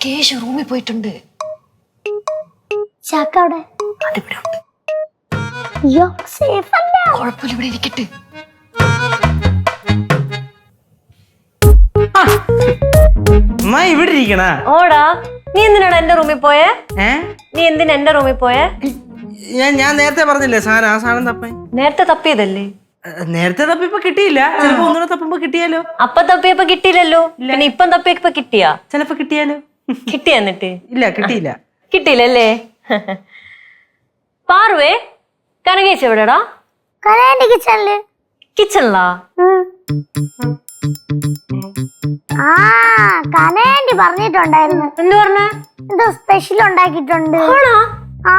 കേശു റൂമിൽ പോയിട്ടുണ്ട്. ചാക്ക അവിടെ അതിവിടെ ഉണ്ട്. അയ്യോ സേഫ് അല്ല. കുഴപ്പമില്ല, ഇവിടെ ഇരിക്കട്ടെ. ഇവിടെ ഇരിക്കണ. ഓടാ, നീ എന്തിനാണ് എന്റെ റൂമിൽ പോയേ? നീ എന്തിനാ എന്റെ റൂമിൽ പോയേ? ഞാൻ നേരത്തെ പറഞ്ഞില്ലേ സാധനം, ആ സാധനം തപ്പാൻ. നേരത്തെ തപ്പിയതല്ലേ? നേരത്തെ തപ്പിയപ്പോ കിട്ടിയില്ല, ചിലപ്പോ ഒന്നുകൂടെ തപ്പുമ്പോ കിട്ടിയാലോ. അപ്പൊ തപ്പിയപ്പോ കിട്ടിയില്ലല്ലോ, പിന്നെ ഇപ്പം തപ്പിയപ്പോ കിട്ടിയാ? ചിലപ്പോ കിട്ടിയാലോ. കിട്ടിയ എന്നിട്ട്? ഇല്ല, കിട്ടിയില്ല. കിട്ടിയില്ലല്ലേ? പാർവേ, കനകേച്ചി എവിടെടാ? കനകന്റെ കിച്ചണില്. കിച്ചണിലാ? ആ കനകന്റെ പറഞ്ഞിട്ടുണ്ടായിരുന്നു. എന്ത് പറഞ്ഞ? എന്തോ സ്പെഷ്യൽ ഉണ്ടാക്കിയിട്ടുണ്ട്. ആ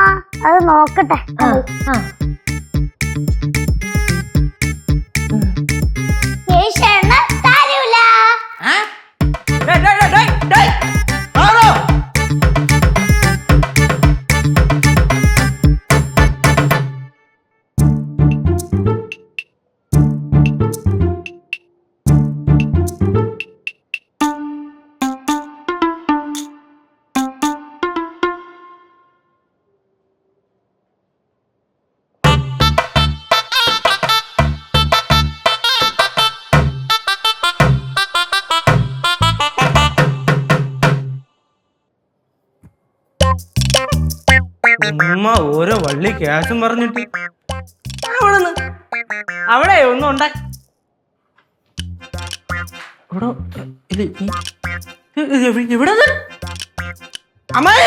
അത് നോക്കട്ടെ. ഉമ്മ ഓരോ വള്ളി ക്യാഷും പറഞ്ഞിട്ട് അവിടെ ഒന്നും ഉണ്ടായി. ഇവിടെ അമ്മായി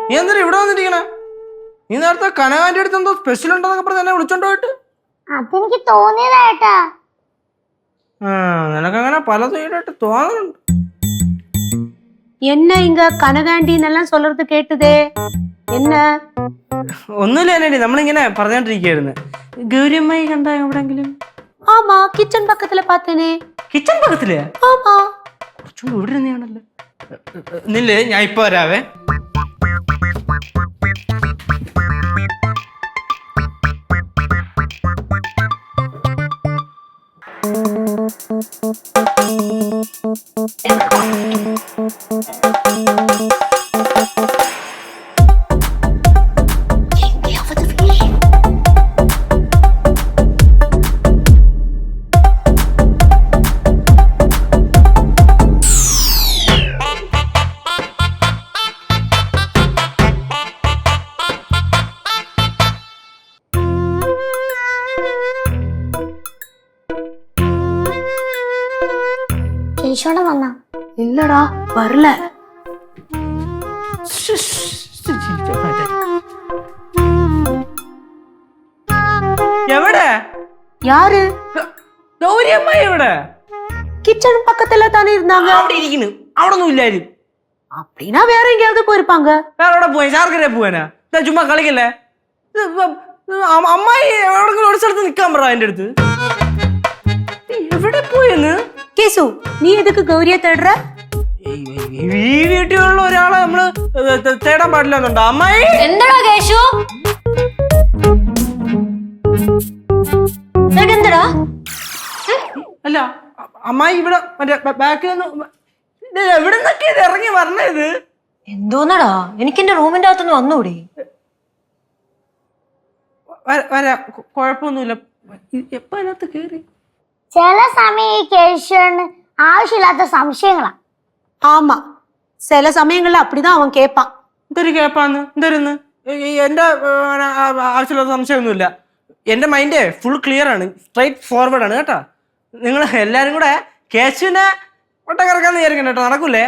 നീ എന്തിനാ ഇവിടെ വന്നിരിക്കണേ? നീ നേരത്തെ കനകാന്റെ അടുത്ത് എന്തോ സ്പെഷ്യൽ ഉണ്ടെന്നൊക്കെ പറഞ്ഞ് എന്നെ വിളിച്ചോണ്ട് പോയിട്ട്. അതെനിക്ക് തോന്നിയതായിട്ടാ. നിനക്കങ്ങനെ പലതും ഈടായിട്ട് തോന്നുന്നുണ്ട്. என்ன இங்க கனகாண்டின்னெல்லாம் சொல்றது கேட்டுதே? என்ன? ഒന്നുമില്ല എന്നടി, നമ്മളിങ്ങനെ പറഞ്ഞോണ്ടിരിക്കുകയായിരുന്നു. ഗൗരിയമ്മായി കണ്ട എവിടെങ്കിലും? ஆமா, கிச்சன் பக்கத்துல பார்த்தேனே. കിച്ചൺ പക്കത്തില്ലേ? ஆமா. കുറച്ചും ഇവിടെ തന്നെയാണല്ലോ. നില്ലേ, ഞാൻ ഇപ്പൊ വരാവേ. കേശോടെ വന്നാ? இல்லடா, வரல. എവിടെ? யாரு? ഗൗരിയമ്മായി എവിടെ? கிச்சன் பக்கத்துல தானே இருந்தாங்க. അവിടെ ഇരിക്കുന്നു. അവിടെ ഒന്നും ഇല്ലായിരുന്നു. அப்படின்னா வேற எங்கேயாவது போயிருப்பாங்க. വേറെ എവിടെ പോയി? ശാർക്കര പോവാനാ? ചുമ്മാ കളിക്കല്ലേ. അമ്മായി എവിടെങ്കിലും ഒരു സ്ഥലത്ത് നിക്കാൻ പറ എന്റെ അടുത്ത്. എവിടെ പോയെന്ന്? கேசு, நீ எதுக்கு கௌரிய தேடுற? ഈ വീട്ടിലുള്ള ഒരാളെ നമ്മള് തേടാൻ പാടില്ല എന്നുണ്ടോ അമ്മായി? എന്താടാ കേശു? എന്താടാ? അല്ല അമ്മായി ഇവിടെ മറ്റേ ബാക്കിൽ നിന്ന് എവിടെ നിന്നൊക്കെ ഇത് ഇറങ്ങി വരണത്? എന്തോന്നടാ, എനിക്ക് എന്റെ റൂമിന്റെ അകത്തുനിന്ന് വന്നൂടി. വരാ, കുഴപ്പമൊന്നുമില്ല. എപ്പ അതിനകത്ത് കേറി? ചില സമയം ഈ കേശവന് ആവശ്യമില്ലാത്ത സംശയങ്ങളാ. ஆமா, சில சமயங்கள்ல அப்படிதான் அவன் கேட்பான். എന്തൊരു കേപ്പാന്ന്? എന്തോരുന്ന്? എന്റെ ആവശ്യമുള്ള സംശയമൊന്നുമില്ല. എന്റെ മൈൻഡ് ഫുൾ ക്ലിയർ ആണ്, സ്ട്രൈറ്റ് ഫോർവേഡ് ആണ് കേട്ടോ. നിങ്ങൾ എല്ലാരും കൂടെ കേശുവിനെ ഒട്ട കറക്കാന്ന് വിചാരിക്കണ്ട കേട്ടോ, നടക്കൂലേ?